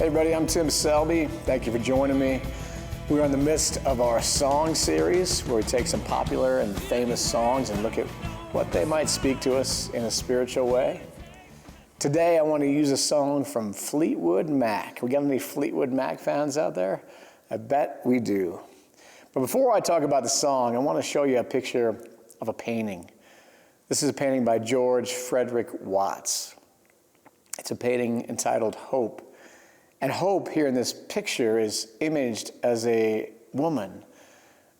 Hey everybody, I'm 𝘚𝘵𝘰𝘱. Thank you for joining me. We're in the midst of our song series where we take some popular and famous songs and look at what they might speak to us in a spiritual way. Today I want to use a song from Fleetwood Mac. We got any Fleetwood Mac fans out there? I bet we do. But before I talk about the song, I want to show you a picture of a painting. This is a painting by George Frederick Watts. It's a painting entitled Hope. And hope here in this picture is imaged as a woman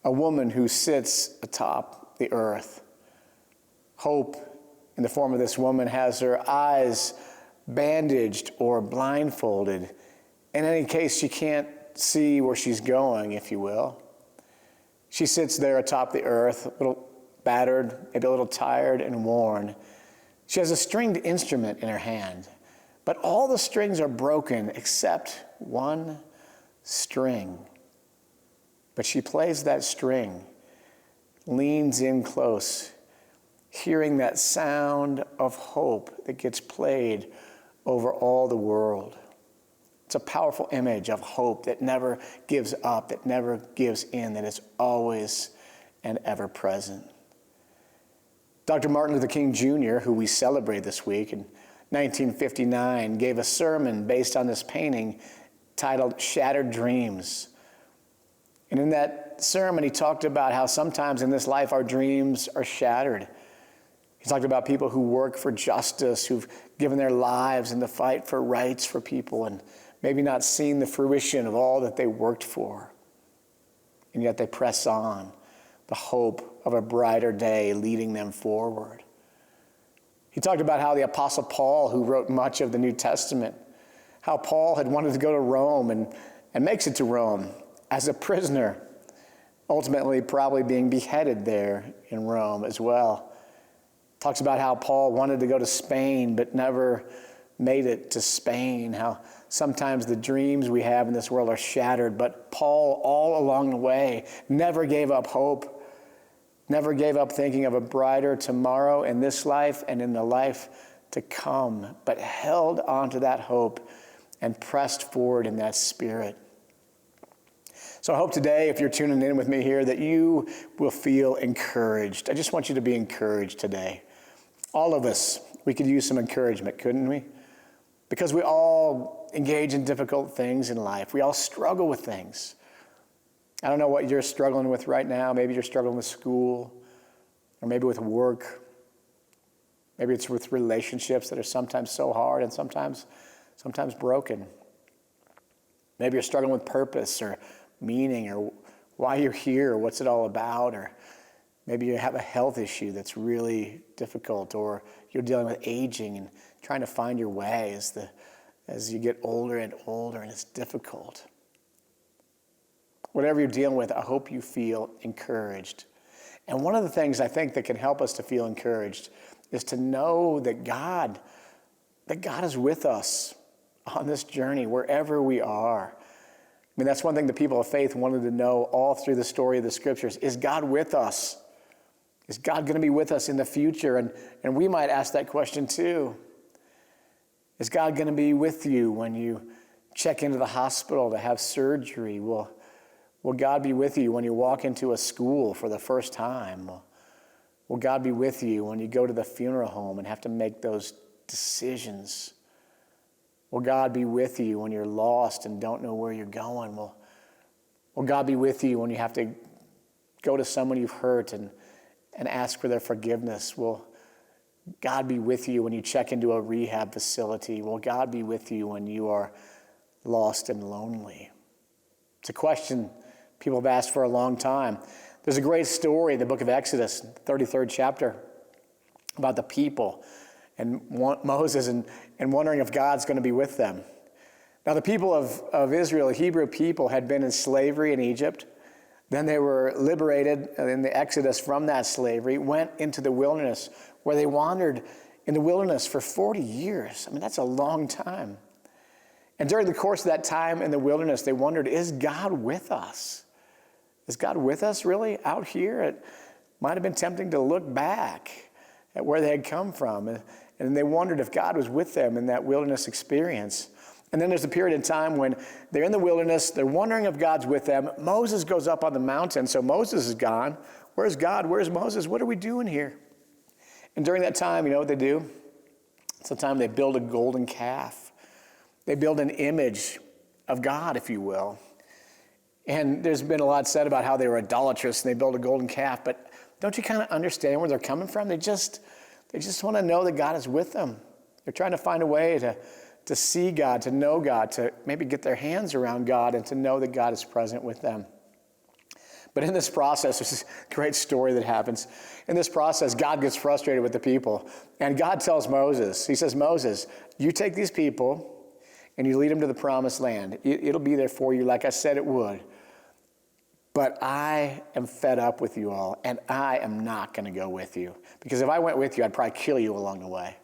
who sits atop the earth. Hope, in the form of this woman, has her eyes bandaged or blindfolded. In any case, she can't see where she's going, if you will. She sits there atop the earth, a little battered, maybe a little tired and worn. She has a stringed instrument in her hand. But all the strings are broken except one string. But she plays that string, leans in close, hearing that sound of hope that gets played over all the world. It's a powerful image of hope that never gives up, that never gives in, that is always and ever present. Dr. Martin Luther King Jr., who we celebrate this week, in 1959, gave a sermon based on this painting titled Shattered Dreams. And in that sermon, he talked about how sometimes in this life our dreams are shattered. He talked about people who work for justice, who've given their lives in the fight for rights for people and maybe not seen the fruition of all that they worked for. And yet they press on, the hope of a brighter day leading them forward. He talked about how the Apostle Paul, who wrote much of the New Testament, how Paul had wanted to go to Rome and makes it to Rome as a prisoner, ultimately probably being beheaded there in Rome as well. Talks about how Paul wanted to go to Spain but never made it to Spain, how sometimes the dreams we have in this world are shattered, but Paul, all along the way, never gave up hope. Never gave up thinking of a brighter tomorrow in this life and in the life to come, but held on to that hope and pressed forward in that spirit. So I hope today, if you're tuning in with me here, that you will feel encouraged. I just want you to be encouraged today. All of us, we could use some encouragement, couldn't we? Because we all engage in difficult things in life. We all struggle with things. I don't know what you're struggling with right now. Maybe you're struggling with school, or maybe with work. Maybe it's with relationships that are sometimes so hard and sometimes broken. Maybe you're struggling with purpose or meaning or why you're here, or what's it all about, or maybe you have a health issue that's really difficult, or you're dealing with aging and trying to find your way as you get older and older, and it's difficult. Whatever you're dealing with, I hope you feel encouraged. And one of the things I think that can help us to feel encouraged is to know that God is with us on this journey, wherever we are. I mean, that's one thing the people of faith wanted to know all through the story of the scriptures. Is God with us? Is God going to be with us in the future? And we might ask that question too. Is God going to be with you when you check into the hospital to have surgery? Will God be with you when you walk into a school for the first time? Will God be with you when you go to the funeral home and have to make those decisions? Will God be with you when you're lost and don't know where you're going? Will God be with you when you have to go to someone you've hurt and ask for their forgiveness? Will God be with you when you check into a rehab facility? Will God be with you when you are lost and lonely? It's a question people have asked for a long time. There's a great story in the book of Exodus, 33rd chapter, about the people and Moses and wondering if God's going to be with them. Now, the people of Israel, the Hebrew people, had been in slavery in Egypt. Then they were liberated in the Exodus from that slavery, went into the wilderness, where they wandered in the wilderness for 40 years. I mean, that's a long time. And during the course of that time in the wilderness, they wondered, is God with us? Is God with us really out here? It might have been tempting to look back at where they had come from. And they wondered if God was with them in that wilderness experience. And then there's a period of time when they're in the wilderness, they're wondering if God's with them. Moses goes up on the mountain, so Moses is gone. Where's God? Where's Moses? What are we doing here? And during that time, you know what they do? It's the time they build a golden calf. They build an image of God, if you will. And there's been a lot said about how they were idolatrous and they built a golden calf, but don't you kind of understand where they're coming from? They just want to know that God is with them. They're trying to find a way to see God, to know God, to maybe get their hands around God and to know that God is present with them. But in this process, there's this great story that happens. In this process, God gets frustrated with the people. And God tells Moses, he says, Moses, you take these people and you lead them to the promised land. It'll be there for you like I said it would. But I am fed up with you all, and I am not going to go with you. Because if I went with you, I'd probably kill you along the way.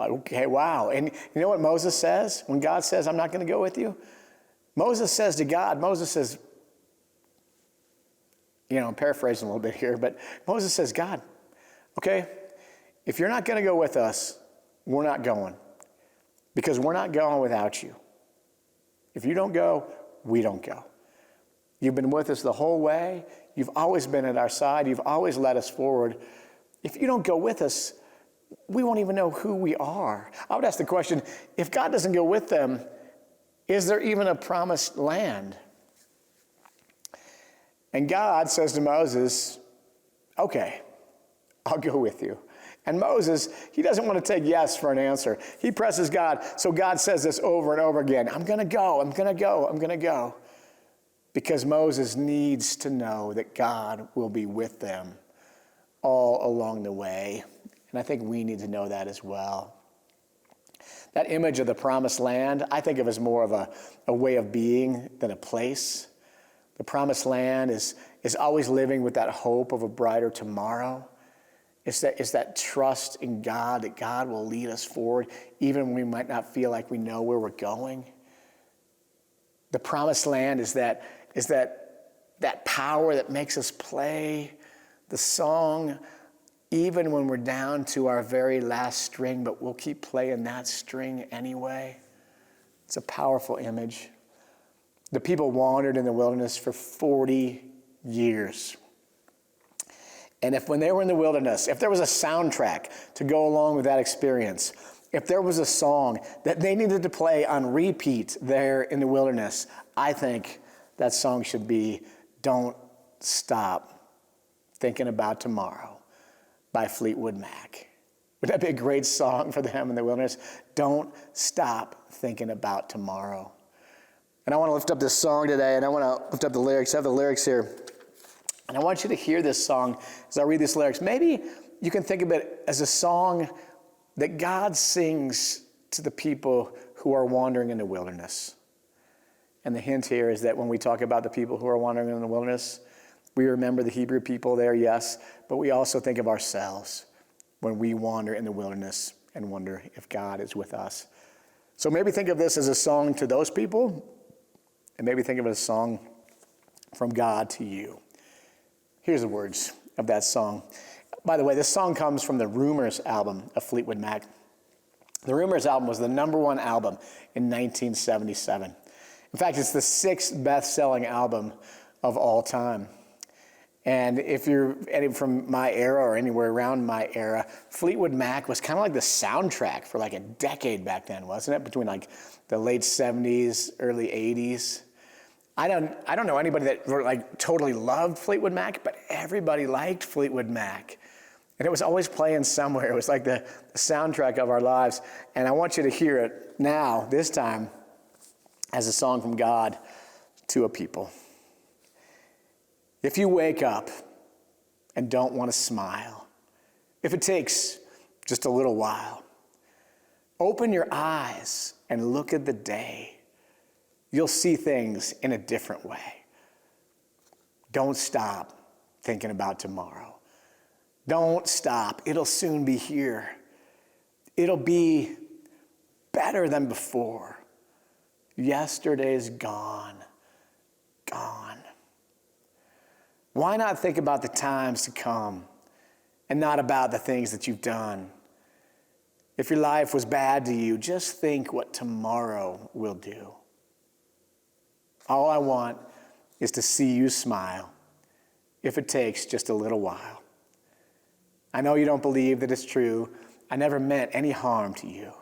Okay, wow. And you know what Moses says? When God says, I'm not going to go with you? Moses says to God, Moses says, I'm paraphrasing a little bit here, but Moses says, God, okay, if you're not going to go with us, we're not going. Because we're not going without you. If you don't go, we don't go. You've been with us the whole way. You've always been at our side. You've always led us forward. If you don't go with us, we won't even know who we are. I would ask the question, if God doesn't go with them, is there even a promised land? And God says to Moses, okay, I'll go with you. And Moses, he doesn't want to take yes for an answer. He presses God. So God says this over and over again. I'm going to go. I'm going to go. I'm going to go. Because Moses needs to know that God will be with them all along the way. And I think we need to know that as well. That image of the promised land, I think of as more of a way of being than a place. The promised land is always living with that hope of a brighter tomorrow. It's that trust in God, that God will lead us forward, even when we might not feel like we know where we're going. The promised land is that power that makes us play the song, even when we're down to our very last string, but we'll keep playing that string anyway. It's a powerful image. The people wandered in the wilderness for 40 years. And when they were in the wilderness, if there was a soundtrack to go along with that experience, if there was a song that they needed to play on repeat there in the wilderness, I think that song should be Don't Stop Thinking About Tomorrow by Fleetwood Mac. Would that be a great song for them in the wilderness? Don't stop thinking about tomorrow. And I want to lift up this song today, and I want to lift up the lyrics. I have the lyrics here. And I want you to hear this song as I read these lyrics. Maybe you can think of it as a song that God sings to the people who are wandering in the wilderness. And the hint here is that when we talk about the people who are wandering in the wilderness, we remember the Hebrew people there, yes, but we also think of ourselves when we wander in the wilderness and wonder if God is with us. So maybe think of this as a song to those people, and maybe think of it as a song from God to you. Here's the words of that song. By the way, this song comes from the Rumors album of Fleetwood Mac. The Rumors album was the #1 album in 1977. In fact, it's the 6th best-selling album of all time. And if you're from my era or anywhere around my era, Fleetwood Mac was kind of like the soundtrack for like a decade back then, wasn't it? Between like the late 70s, early 80s. I don't know anybody that like totally loved Fleetwood Mac, but everybody liked Fleetwood Mac. And it was always playing somewhere. It was like the soundtrack of our lives. And I want you to hear it now, this time, as a song from God to a people. If you wake up and don't want to smile, if it takes just a little while, open your eyes and look at the day. You'll see things in a different way. Don't stop thinking about tomorrow. Don't stop. It'll soon be here. It'll be better than before. Yesterday's gone. Gone. Why not think about the times to come and not about the things that you've done? If your life was bad to you, just think what tomorrow will do. All I want is to see you smile, if it takes just a little while. I know you don't believe that it's true. I never meant any harm to you.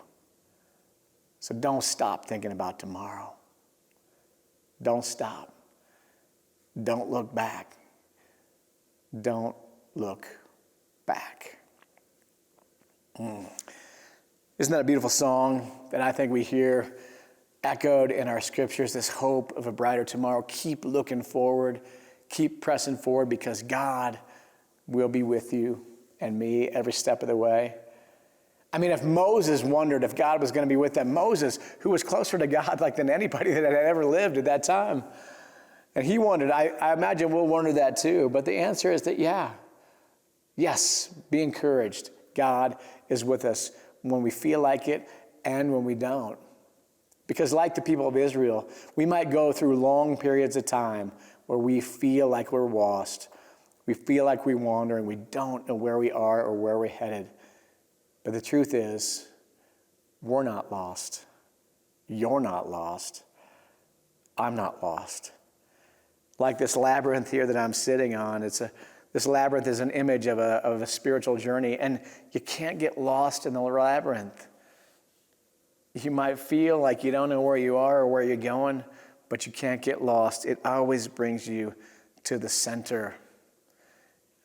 So don't stop thinking about tomorrow. Don't stop. Don't look back. Don't look back. Isn't that a beautiful song that I think we hear echoed in our scriptures, this hope of a brighter tomorrow? Keep looking forward. Keep pressing forward, because God will be with you and me every step of the way. I mean, if Moses wondered if God was going to be with them, Moses, who was closer to God than anybody that had ever lived at that time, and he wondered, I imagine we'll wonder that too. But the answer is that, yes, be encouraged. God is with us when we feel like it and when we don't. Because like the people of Israel, we might go through long periods of time where we feel like we're lost. We feel like we wander and we don't know where we are or where we're headed. But the truth is, we're not lost. You're not lost. I'm not lost. Like this labyrinth here that I'm sitting on, this labyrinth is an image of a spiritual journey, and you can't get lost in the labyrinth. You might feel like you don't know where you are or where you're going, but you can't get lost. It always brings you to the center.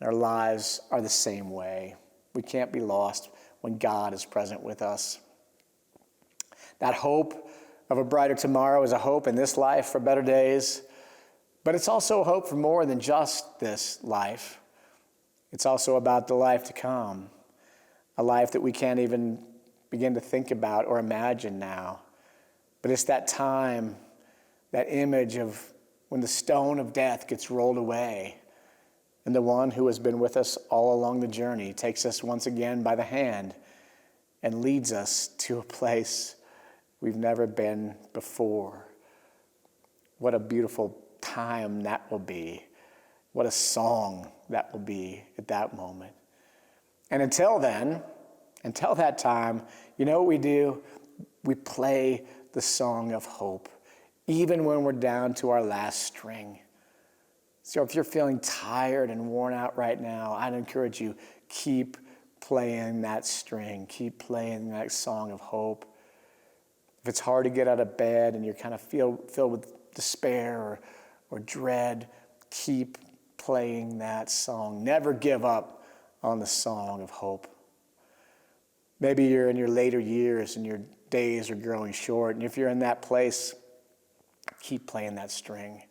Our lives are the same way. We can't be lost when God is present with us. That hope of a brighter tomorrow is a hope in this life for better days, but it's also a hope for more than just this life. It's also about the life to come, a life that we can't even begin to think about or imagine now. But it's that time, that image of when the stone of death gets rolled away, and the one who has been with us all along the journey takes us once again by the hand and leads us to a place we've never been before. What a beautiful time that will be. What a song that will be at that moment. And until then, until that time, you know what we do? We play the song of hope, even when we're down to our last string. So if you're feeling tired and worn out right now, I'd encourage you, keep playing that string. Keep playing that song of hope. If it's hard to get out of bed and you're kind of filled with despair or dread, keep playing that song. Never give up on the song of hope. Maybe you're in your later years and your days are growing short, and if you're in that place, keep playing that string.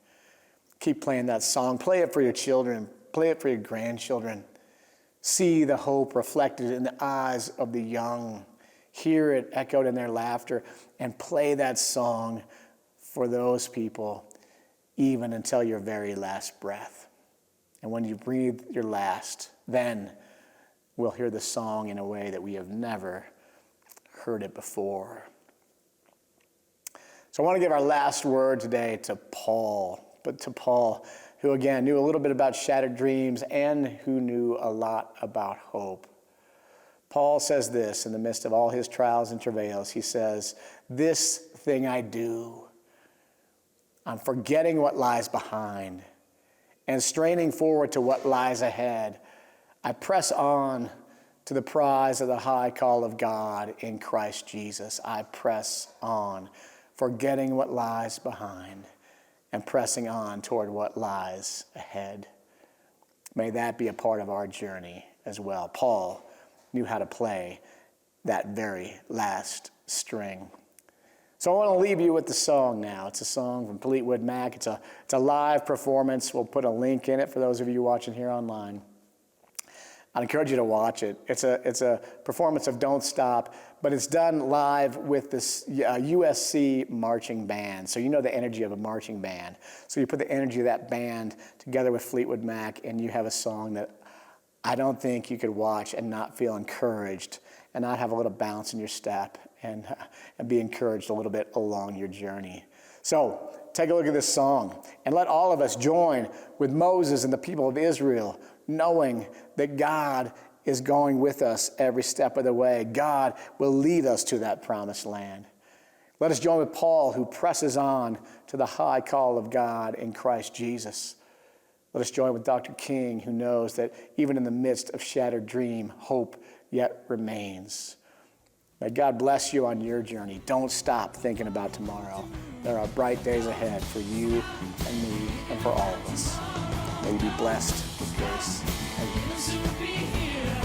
Keep playing that song. Play it for your children. Play it for your grandchildren. See the hope reflected in the eyes of the young. Hear it echoed in their laughter, and play that song for those people even until your very last breath. And when you breathe your last, then we'll hear the song in a way that we have never heard it before. So I want to give our last word today to Paul, who again knew a little bit about shattered dreams and who knew a lot about hope. Paul says this in the midst of all his trials and travails. He says, "This thing I do, I'm forgetting what lies behind and straining forward to what lies ahead. I press on to the prize of the high call of God in Christ Jesus." I press on, forgetting what lies behind and pressing on toward what lies ahead. May that be a part of our journey as well. Paul knew how to play that very last string. So I want to leave you with the song now. It's a song from Fleetwood Mac. It's a live performance. We'll put a link in it for those of you watching here online. I'd encourage you to watch it. It's a performance of Don't Stop, but it's done live with this USC marching band. So you know the energy of a marching band. So you put the energy of that band together with Fleetwood Mac, and you have a song that I don't think you could watch and not feel encouraged and not have a little bounce in your step and be encouraged a little bit along your journey. So take a look at this song and let all of us join with Moses and the people of Israel, knowing that God is going with us every step of the way. God will lead us to that promised land. Let us join with Paul, who presses on to the high call of God in Christ Jesus. Let us join with Dr. King, who knows that even in the midst of shattered dream, hope yet remains. May God bless you on your journey. Don't stop thinking about tomorrow. There are bright days ahead for you and me and for all of us. May you be blessed with grace and peace.